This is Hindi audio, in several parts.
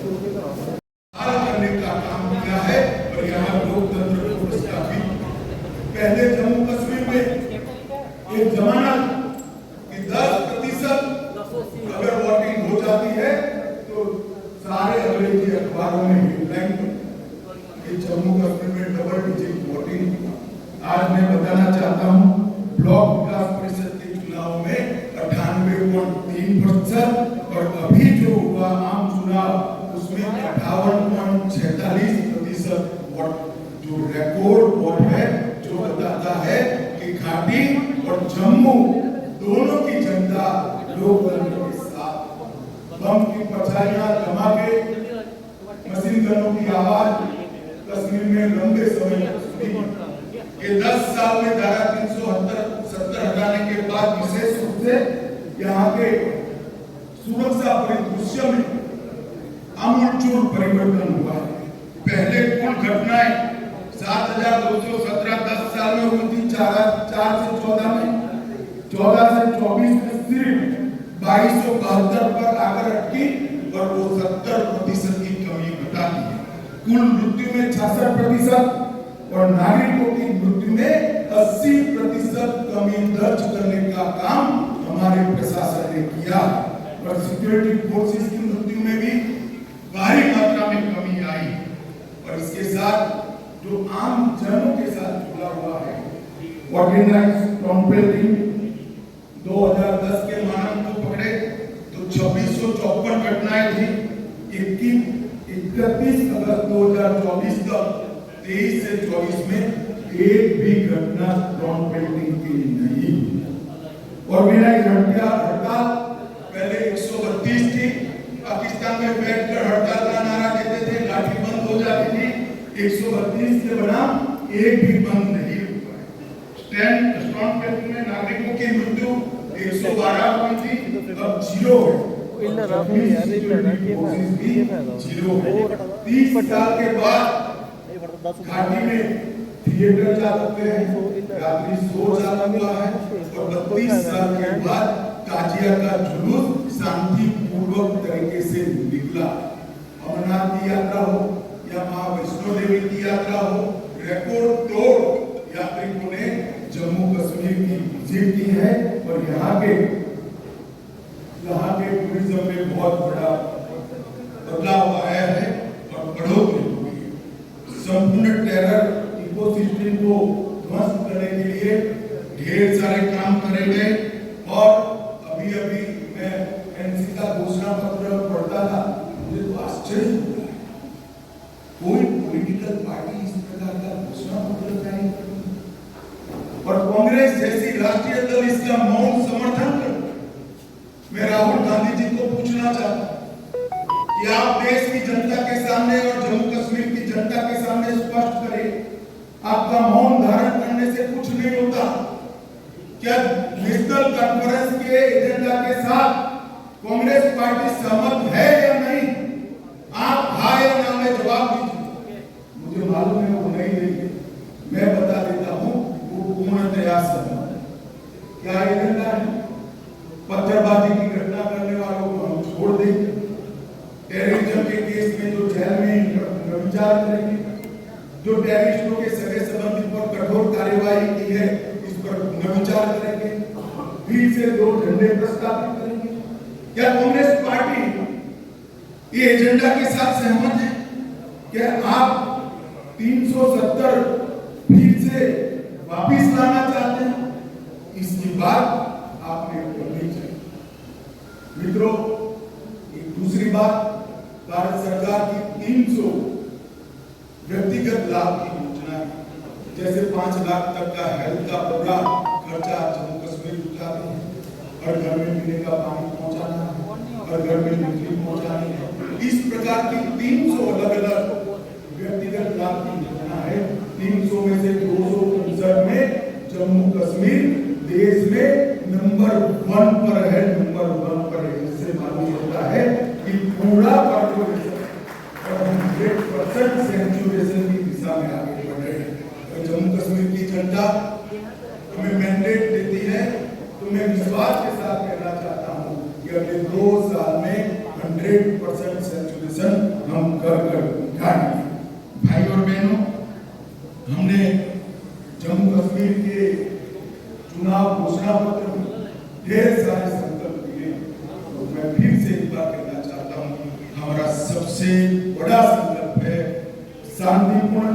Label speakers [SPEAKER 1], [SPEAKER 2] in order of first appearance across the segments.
[SPEAKER 1] करने का काम किया है और यहाँ लोकतंत्र व्यवस्था भी। पहले जम्मू कश्मीर में एक जमाना कि 10% अगर वोटिंग हो जाती है तो सारे अंग्रेजी अखबारों में हेडलाइन कि जम्मू कश्मीर में डबल डिजिट वोटिंग। आज मैं बताना चाहता हूँ ब्लॉक विकास परिषद के चुनाव में 98.3% और अभी जो हुआ आम चुनाव उसमें 58.46% वोट, जो रिकॉर्ड वोट है, जो बताता है कि घाटी और जम्मू दोनों की जनता लोकतंत्र के साथ। बम की परछाइयां जमा के मशीन गनों की आवाज कश्मीर में लंबे समय सुनी। ये 10 साल में धारा 370 हटाने के बाद विशेष रूप से यहाँ के सुरक्षा परिदृश्य में आमूलचूल परिवर्तन हुआ है। पहले कुल घटनाएं 7,217 10 साल में हुई थी, 4 से 14 में, 14 से 24 में सिर्फ 2272 पर आकर अटकी और वो 70% की कमी घटा दी। कुल मृत्यु में 66% और नागरिकों की मृत्यु में 80% कमी दर्ज करने का काम हमारे प्रशासन ने किया और सिक्योरिटी फोर्सेस की मृत्यु में भी भारी मात्रा में कमी आई। और इसके साथ जो आम जनों के साथ जुड़ा हुआ है, ऑर्गेनाइज्ड कॉम्पेटिंग 2010 के मानक को पकड़े तो 2654 घटनाएं थी। 31 अगस्त 2024 तक 23 से 24 में एक भी घटना ड्रोन पेंटिंग की नहीं हुई। ऑर्गेनाइज्ड हड़ताल पहले 132 थी, पाकिस्तान में बैठकर हड़ताल का नारा देते थे, लाठी बंद हो जाती थी। 132 से बना एक भी बंद नहीं हुआ है। ड्रोन पेंटिंग में नागरिकों की मृत्यु 112 हुई थी, अब 0 है। 30 साल के बाद घाटी में थिएटर चालू हुए हैं, रात्रि शो चालू हुआ है और 32 साल के बाद ताजिया का जुलूस शांतिपूर्वक तरीके से निकला। अमरनाथ की यात्रा हो या मां वैष्णो देवी की यात्रा हो, रिकॉर्ड तोड़ यात्रिकों ने जम्मू कश्मीर की विजिट की है और यहाँ के टूरिज्म में बहुत बड़ा बदलाव आया है और बढ़ोतरी हुई है। संपूर्ण टेरर इकोसिस्टम को ध्वस्त करने के लिए ढेर सारे काम करे गए और अभी मैं एनसी का घोषणा पत्र पढ़ता था, मुझे तो आश्चर्य हुआ है कोई पॉलिटिकल पार्टी इस प्रकार का घोषणा पत्र जारी करती और कांग्रेस जैसी राष्ट्रीय दल इसका मौन समर्थन करती। मैं राहुल गांधी जी को पूछना चाहता हूं कि आप देश की जनता के सामने और जम्मू कश्मीर की जनता के सामने स्पष्ट करें, आपका मौन धारण करने से कुछ नहीं होता। क्या नेशनल कॉन्फ्रेंस के एजेंडा के साथ कांग्रेस पार्टी सहमत है या नहीं? आप हाँ या ना में जवाब दीजिए। मुझे मालूम है वो नहीं देंगे, मैं बता देता हूं वो पूर्णतया सहमत है। क्या एजेंडा है? पत्थरबाजी की घटना करने वालों को हम छोड़ देंगे, टेररिज्म के केस में जो जेल में विचार करेंगे, जो टेररिस्टों के सगे संबंधी पर कठोर कार्यवाही की है इस पर विचार करेंगे, फिर से 2 झंडे प्रस्तावित करेंगे। क्या कांग्रेस पार्टी ये एजेंडा के साथ सहमत है? क्या आप 370 फिर से वापिस लाना चाहते हैं? इसकी बात आपने करनी चाहिए। मित्रों, एक दूसरी बात, भारत सरकार की 300 व्यक्तिगत लाभ की योजना है, जैसे 5 लाख तक का हेल्थ का पूरा खर्चा जम्मू कश्मीर उठाते हैं, हर घर में पीने का पानी पहुंचाना है, हर घर में बिजली पहुंचानी है। इस प्रकार की 300 अलग-अलग व्यक्तिगत लाभ की योजना है। 300 में से 259 में जम्मू कश्मीर देश में नंबर 1 पर है, नंबर 1 पर है। इससे मालूम होता है कि पूरा कॉर्पोरेशन 100% सेंचुरेशन की दिशा में आगे बढ़ रहे हैं। जम्मू कश्मीर की जनता हमें मैंडेट देती है, तो मैं विश्वास के साथ कहना चाहता हूँ कि अगले 2 साल में 100% सेंचुरेशन कर उठाएंगे। भाई और बहनों, हमने जम्मू कश्मीर के चुनाव घोषणा पत्र में ढेर सारे संकल्प लिए, तो मैं फिर से एक बार कहना चाहता हूँ, हमारा सबसे बड़ा संकल्प है शांतिपूर्ण,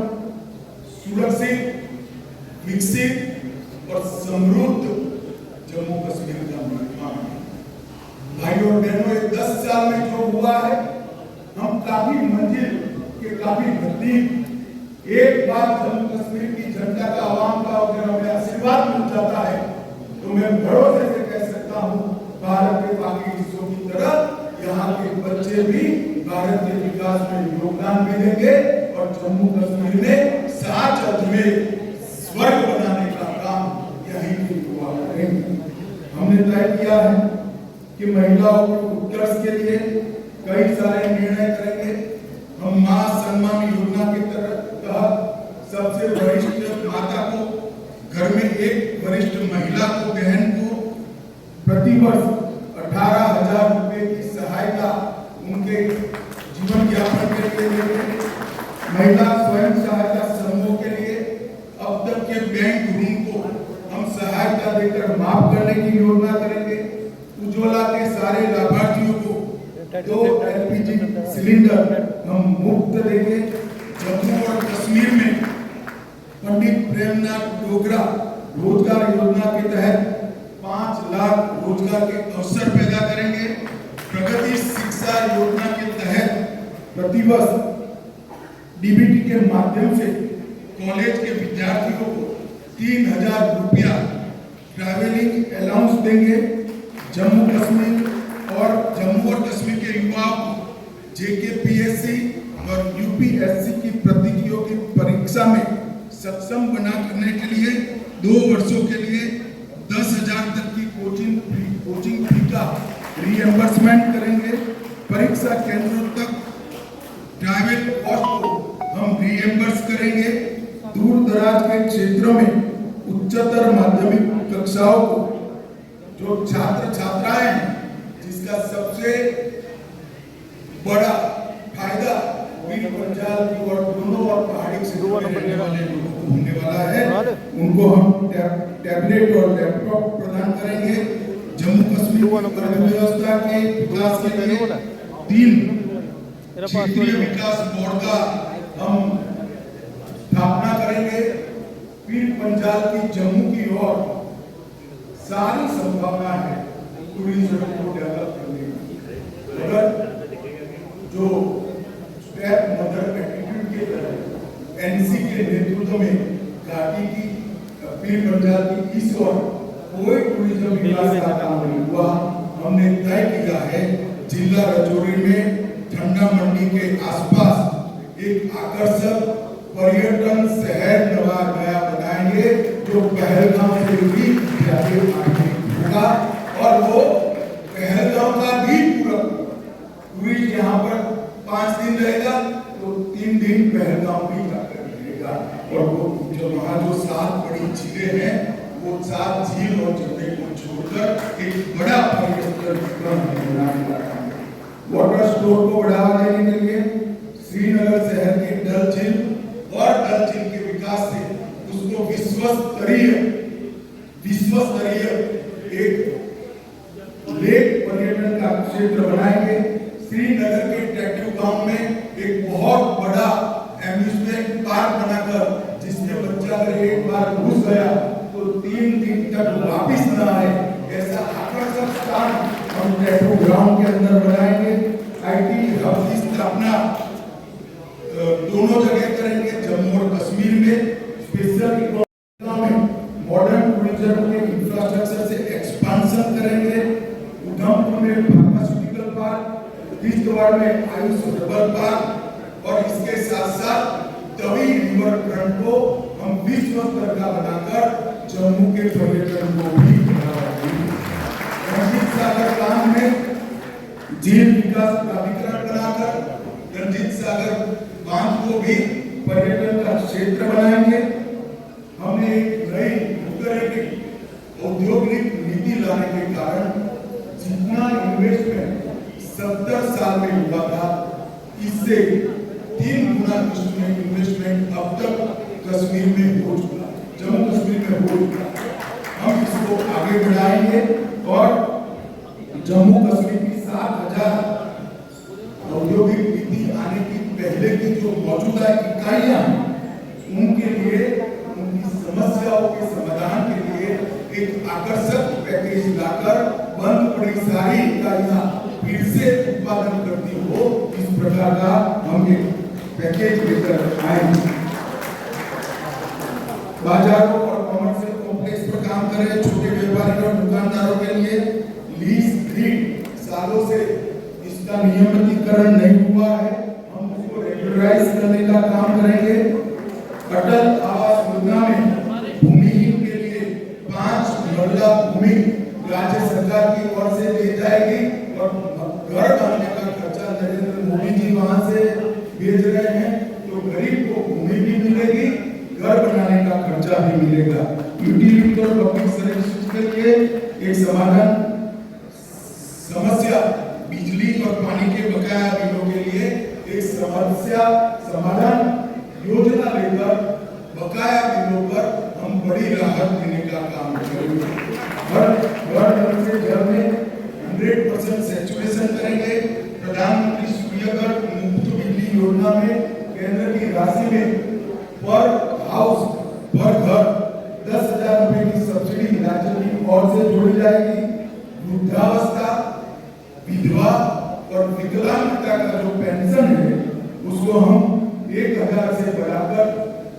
[SPEAKER 1] सुरक्षित, विकसित और समृद्ध जम्मू कश्मीर का निर्माण। भाई और बहनों, 10 साल में जो हुआ है, हम काफी मंजिल के काफी नजदीक। एक बार जम्मू कश्मीर की जनता का, आवाम का अगर हमें आशीर्वाद मिल जाता है, तो मैं भरोसे से कह सकता हूँ, भारत के बाकी हिस्सों की तरह यहाँ के बच्चे भी भारत के विकास में योगदान भी देंगे और जम्मू कश्मीर में सात अर्थ में स्वर्ग बनाने का काम यहीं के युवा करेंगे। हमने तय किया है कि महिलाओं के उत्कर्ष के लिए कई सारे निर्णय करेंगे। हम मां सम्मान योजना के तहत सबसे वरिष्ठ माता को, घर में एक वरिष्ठ महिला को, बहन को प्रतिवर्ष 18,000 रुपए की सहायता उनके जीवन यापन के लिए देंगे। महिला स्वयं सहायता समूह के लिए अब तक के बैंक ऋण को हम सहायता देकर माफ करने की योजना करेंगे। उज्ज्वला के सारे लाभार्थियों को 2 LPG सिलेंडर हम मुफ्त देंगे। जम्मू और कश्मीर में पंडित प्रेमनाथ डोगरा रोजगार योजना के तहत 5 लाख रोजगार के अवसर पैदा करेंगे। प्रगति शिक्षा योजना के तहत प्रतिवर्ष DBT के माध्यम से कॉलेज के विद्यार्थियों को 3,000 रुपया ट्रैवलिंग अलाउंस देंगे। जम्मू और कश्मीर के युवाओं को JKPSC और UPSC की प्रतियोगी परीक्षा में सक्षम बना करने के लिए 2 वर्षों के लिए 10,000 तक की कोचिंग फी का रीएम्बर्समेंट करेंगे। परीक्षा केंद्रों तक ट्रैवल कॉस्ट को हम रीएम्बर्स करेंगे। दूर दराज के क्षेत्रों में उच्चतर माध्यमिक कक्षाओं को जो छात्र छात्राएं हैं, जिसका सबसे बड़ा फायदा पंजाब की और दोनों और पहाड़ी क्षेत्रों में रहने वाले लोगों को होने वाला है, उनको हम टैबलेट और लैपटॉप प्रदान करेंगे। जम्मू कश्मीर अर्थव्यवस्था के विकास के लिए 3 क्षेत्रीय विकास बोर्ड का हम स्थापना करेंगे। फिर पंजाब की जम्मू की ओर सारी संभावना है टूरिज्म को डेवलप करने की। अगर जो स्टेप मदर एटीट्यूड के तरह NC के नेतृत्व में घाटी की पीर पंजाब की इस ओर कोई टूरिज्म विकास का काम नहीं हुआ, हमने तय किया है जिला राजौरी में ठंडा मंडी के आसपास एक आकर्षक पर्यटन शहर नया बनाएंगे, जो पहलगाम से भी ज्यादा आगे होगा और वो पहलगाम का भी पूरा टूरिस्ट यहाँ पर 5 दिन रहेगा, तो 3 दिन पहलगाम भी जाकर रहेगा। और वो जो वहाँ जो 7 बड़ी झीलें हैं, वो 7 झील और जगह को छोड़कर एक बड़ा पर्यटन वाटर स्टोर को बढ़ावा देने के लिए श्रीनगर शहर के डल झील और डल झील के विकास से उसको विश्वस्तरीय एक लेक पर्यटन का क्षेत्र बनाएंगे। श्रीनगर के टैटू गांव में एक बहुत बड़ा एम्यूजमेंट पार्क बनाकर, जिसमें बच्चा अगर एक बार घुस गया तो 3 दिन तक वापिस न आए, ऐसा आकर्षक स्थान हम टैटू ग्राउंड के अंदर बनाएंगे। IT हब की स्थापना दोनों जगह करेंगे, जम्मू और कश्मीर में। स्पेशल इकोनॉमी में मॉडर्न टूरिज्म के इंफ्रास्ट्रक्चर से एक्सपांशन करेंगे। उधमपुर में फार्मास्यूटिकल पार्क, किश्तवाड़ में आयुष हर्बल पार्क और इसके साथ साथ तवी रिवर फ्रंट को हम विश्व स्तर का बनाकर जम्मू के पर्यटन को भी बढ़ावा देंगे। रंजीत सागर बांध में झील विकास प्राधिकरण बनाकर रंजीत सागर बांध को भी पर्यटन का क्षेत्र बनाएंगे। हमने एक नई औद्योगिक नीति लाने के कारण जितना इन्वेस्टमेंट 70 साल में हुआ था, इससे 3 गुना इन्वेस्टमेंट अब तक कश्मीर में हो चुका है, जम्मू कश्मीर में हो चुका है। हम इसको आगे बढ़ाएंगे और जम्मू कश्मीर की 7,000 औद्योगिक नीति आने की पहले की जो मौजूदा इकाइयां उनके लिए उनकी समस्याओं के समाधान के लिए एक आकर्षक पैकेज लाकर बंद पड़ी सारी इकाइयां फिर से उत्पादन करती हो, इस प्रकार का हम एक पैकेज लेकर आएंगे। बाजारों और कॉमर्शियल कॉम्प्लेक्स पर काम कर रहे छोटे व्यापारियों और दुकानदारों के लिए लीज ग्रीड सालों से इसका नियमितीकरण नहीं हुआ है, हम उसको रेगुलराइज करने का काम करेंगे। अटल आवास योजना में भूमिहीन के लिए 5 मरला भूमि राज्य सरकार की ओर से दी जाएगी और घर बनाने का खर्चा नरेंद्र मोदी जी वहां से भेज रहे हैं, तो गरीब को भूमि भी मिलेगी, घर बनाने का खर्चा भी मिलेगा। यूटिलिटी और पब्लिक सर्विस के लिए एक समस्या बिजली और पानी के बकाया बिलों के लिए एक समस्या समाधान योजना लेकर बकाया बिलों पर हम बड़ी राहत देने का काम करेंगे। घर से घर में 100% सैचुरेशन करेंगे। प्रधानमंत्री सूर्यघर मुफ्त बिजली योजना में केंद्र की राशि में पर हाउस पर घर 10,000 रुपए की सब्सिडी राज्य की ओर से जोड़ी जाएगी। वृद्धावस्था, विधवा और विकलांगता का जो पेंशन है उसको हम 1,000 से बढ़ाकर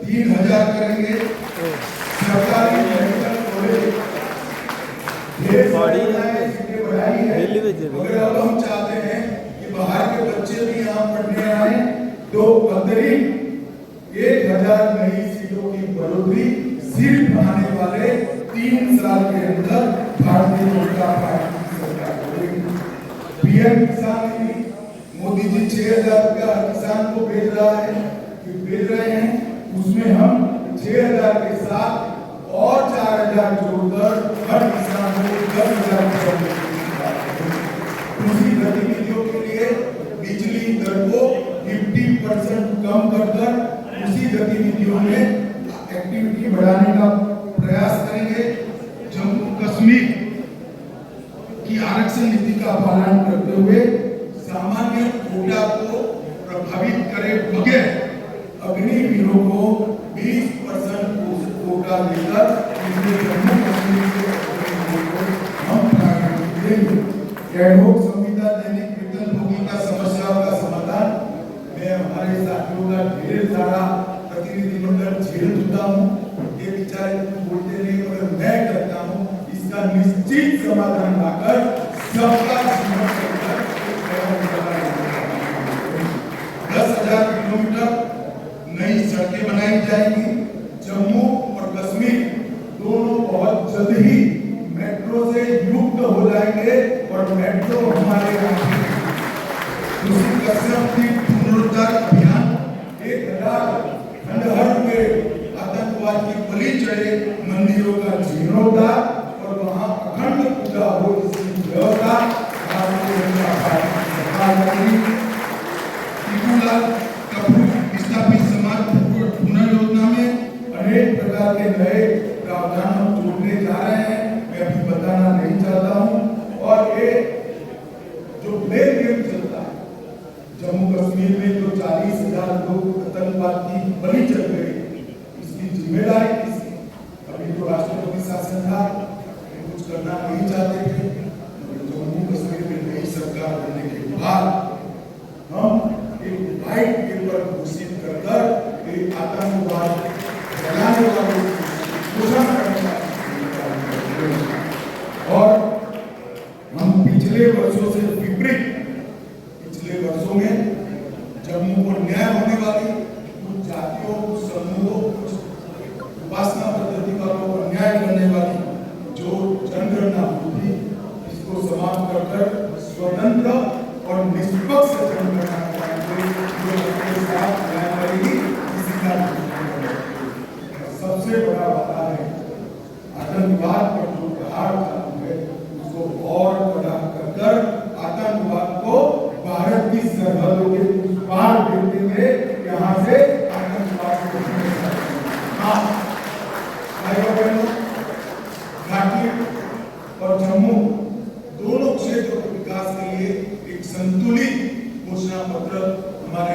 [SPEAKER 1] 3,000 करेंगे। सरकारी मेडिकल कॉलेज बढ़ाई है, मगर अब हम चाहते हैं कि बाहर के बच्चे भी यहाँ पढ़ने आए, तो अतिरिक्त 1,000 नई सीटों की बढ़ोतरी सिर्फ आने वाले 3 साल के अंदर भारतीय जनता पार्टी की सरकार करेगी। पीएम किसान निधि मोदी जी 6,000 रुपया किसान को भेज रहे हैं, उसमें हम 6,000 के साथ और 4,000 जोड़कर हर किसान को 10,000 कृषि गतिविधियों के लिए बिजली दर को 50% कम कर कृषि गतिविधियों में एक्टिविटी बढ़ाने का प्रयास करेंगे। जम्मू कश्मीर की आरक्षण नीति का पालन करते हुए सामान्य कोटा को प्रभावित करे बगैर अग्निवीरों को 20% कोटा देकर जम्मू कश्मीर के हम प्रायोरिटी देंगे। एडहोक संविदा दैनिक वेतनभोगी का समस्याओं का समाधान मैं हमारे साथियों का ढेर सारा प्रतिनिधिमंडल झेल चुका हूँ, ये बेचारे बोलते नहीं मगर मैं करता हूँ, इसका निश्चित समाधान लाकर सबका जीवन 10,000 किलोमीटर नई सड़कें बनाई जाएंगी। जम्मू और कश्मीर दोनों बहुत जल्द ही मेट्रो से युक्त हो जाएंगे और मेट्रो हमारे पुनरुद्धार अभियान 1,000 खंडहर में आतंकवाद की बलि चढ़े मंदिरों का जीर्णोद्धार और वहां अखंड पूजा हो इसकी व्यवस्था विस्थापित समाज पुनर्योजना में अनेक प्रकार के नए प्रावधान हम जोड़ने जा रहे हैं, मैं अभी बताना नहीं चाहता हूं। और ये जो ब्लैक गेम चलता है जम्मू कश्मीर में, जो 40,000 लोग आतंकवाद की बलि चढ़ गए, इसकी जिम्मेदारी किसकी? अभी तो राष्ट्रपति शासन था, कुछ करना नहीं चाहते थे, जम्मू कश्मीर में नई सरकार बनने के बाद हम एक व्हाइट पेपर घोषित कर एक आतंकवाद फैलाने वालों को और हम पिछले वर्षों से विपरीत पिछले वर्षों में जम्मू को न्याय होने वाली कुछ जातियों, कुछ समूहों, कुछ उपासना पद्धति वालों को अन्याय करने वाली जो जनगणना होगी इसको समाप्त कर स्वतंत्र और निष्पक्ष जनगणना सबसे बड़ा वादा है आतंकवाद पर जो प्रहार चालू है उसको और बड़ा कर आतंकवाद को भारत की सरहदों के पार देते हुए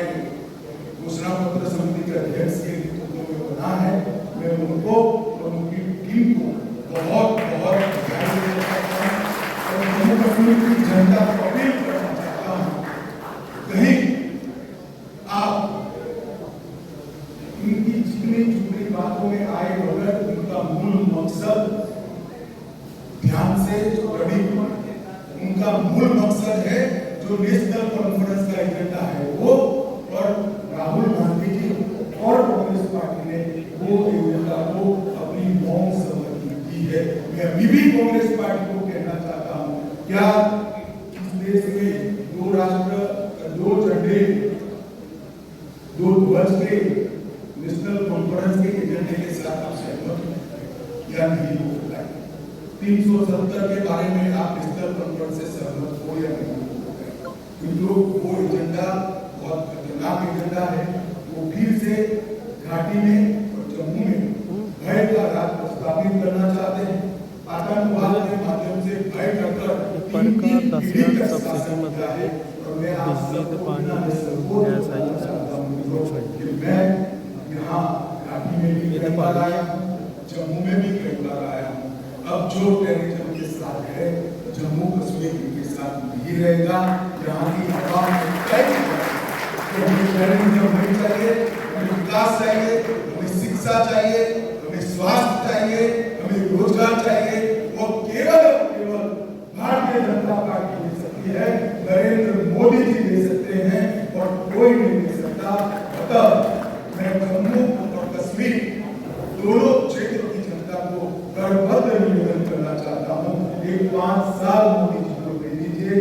[SPEAKER 1] घोषणा पत्र समिति के अध्यक्ष के नेतृत्व में बना है, मैं उनको और उनकी टीम को बहुत बहुत बधाई देना चाहता हूं और जम्मू कश्मीर की जनता को अपील करना चाहता हूं, कहीं आप इनकी चिकनी चुपड़ी बातों में आए बगैर उनका मूल मकसद ध्यान से पढ़ी, उनका मूल मकसद है जो नेशनल कॉन्फ्रेंस का एजेंडा है वो, और राहुल गांधी जी और कांग्रेस पार्टी ने वो एजेंडा को अपनी मौन सम्मति दी है। मैं अभी भी कांग्रेस पार्टी को कहना चाहता हूं, क्या इस देश में दो राष्ट्र, दो झंडे, दो ध्वज के नेशनल कॉन्फ्रेंस के एजेंडे के साथ आप सहमत हैं या नहीं हो सकता है? 370 के बारे में आप नेशनल कॉन्फ्रेंस से सहमत हो या नहीं हो? वो एजेंडा बहुत खतरनाक एजेंडा है, वो फिर से घाटी में और जम्मू में भय का राज स्थापित करना चाहते हैं, आतंकवाद के माध्यम से भय करकर मैं यहाँ घाटी में भी कई बार आया, जम्मू में भी कई बार आया हूँ। अब जो टेररिज्म के साथ है, जम्मू कश्मीर के साथ नहीं रहेगा। यहाँ की आवाम हमें टेररिज्म नहीं चाहिए, हमें विकास चाहिए, हमें शिक्षा चाहिए, हमें स्वास्थ्य चाहिए, हमें रोजगार चाहिए, वो केवल भारतीय जनता पार्टी दे सकती है, नरेंद्र मोदी जी दे सकते हैं और कोई नहीं दे सकता। अतः मैं जम्मू और कश्मीर दोनों क्षेत्रों की जनता को गर्वबद्ध निवेदन करना चाहता हूँ, एक 5 साल मोदी जी को दे दीजिए,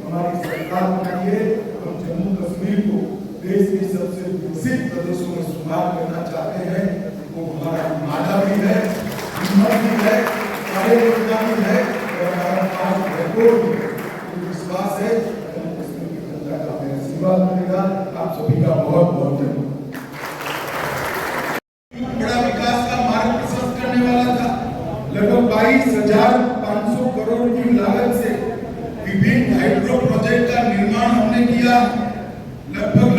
[SPEAKER 1] हमारी सरकार बनाइए, हम जम्मू कश्मीर को देश के सबसे विकसित प्रदेशों में शुमार करना चाहते हैं। वो हमारा मादा भी है, हिम्मत भी है, कार्ययोजना भी है और हमारा पास रिकॉर्ड भी है। विश्वास है जम्मू कश्मीर की जनता का हमें आशीर्वाद मिलेगा। आप सभी का बहुत बहुत धन्यवाद। बड़ा विकास का मार्ग प्रशस्त करने वाला था, लगभग 22,500 करोड़ की लागत से विभिन्न हाइड्रो प्रोजेक्ट का निर्माण हमने किया। लगभग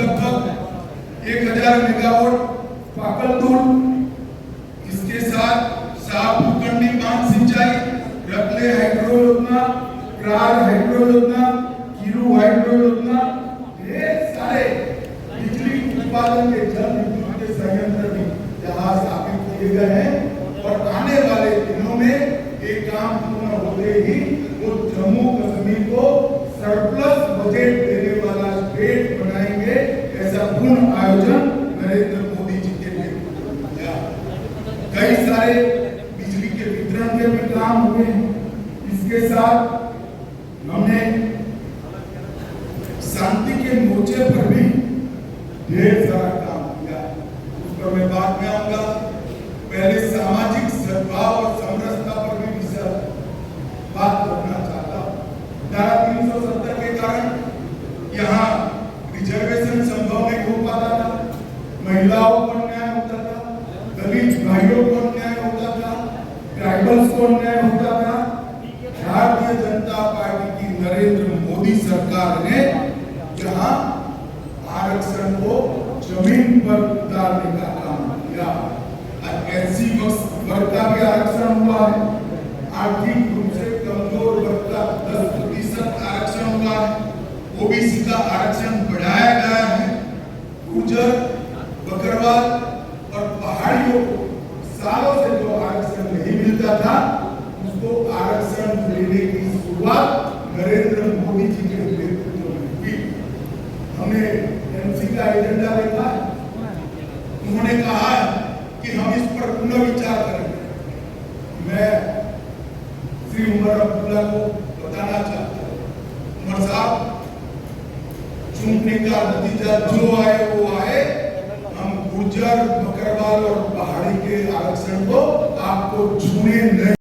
[SPEAKER 1] 1000 मेगावाट पाकलतुल, इसके साथ साहबुकंडी बांध सिंचाई, रतले हाइड्रो योजना, क्रार हाइड्रो योजना, कीरू हाइड्रो योजना, ढेर सारे बिजली उत्पादन के जल विद्युत के संयंत्र भी यहाँ स्थापित किए गए हैं और आने वाले दिनों में एक काम पूर्ण होते ही वो जम्मू कश्मीर को सरप्लस बजट देने वाला स्टेट बनाएंगे। ऐसा पूर्ण आयोजन नरेंद्र मोदी जी के नेतृत्व में किया। कई सारे बिजली के वितरण के भी काम हुए हैं। इसके साथ हमने शांति के मोर्चे पर भी ढेर सारा काम किया, उस पर मैं बाद में आऊंगा। पहले सामाजिक सद्भाव और समरसता पर भी बात करना चाहता हूँ। धारा 370 के कारण यहाँ रिजर्वेशन संभव नहीं हो पाता था, महिलाओं को अन्याय होता था, दलित भाइयों को अन्याय होता था, ट्राइबल्स को अन्याय होता था। भारतीय जनता पार्टी की नरेंद्र मोदी सरकार ने जहां आरक्षण को जमीन पर उतारने का काम किया, एससी वर्ग का भी आरक्षण हुआ है, आर्थिक रूप से कमजोर वर्ग का 10% आरक्षण हुआ है, ओबीसी का आरक्षण बढ़ाया गया है, गुर्जर, बकरवाल और पहाड़ियों को सालों से जो आरक्षण नहीं मिलता था उसको आरक्षण देने की शुरुआत नरेंद्र मोदी जी के नेतृत्व में हुई। हमने एमसी का एजेंडा देखा, उन्होंने कहा कि हम इस पर पुनर्विचार करेंगे। मैं श्री उमर अब्दुल्ला को बताना चाहता हूँ, उमर साहब, चुनने का नतीजा जो आए वो आए, हम गुर्जर, बकरवाल और पहाड़ी के आरक्षण को आपको छूने नहीं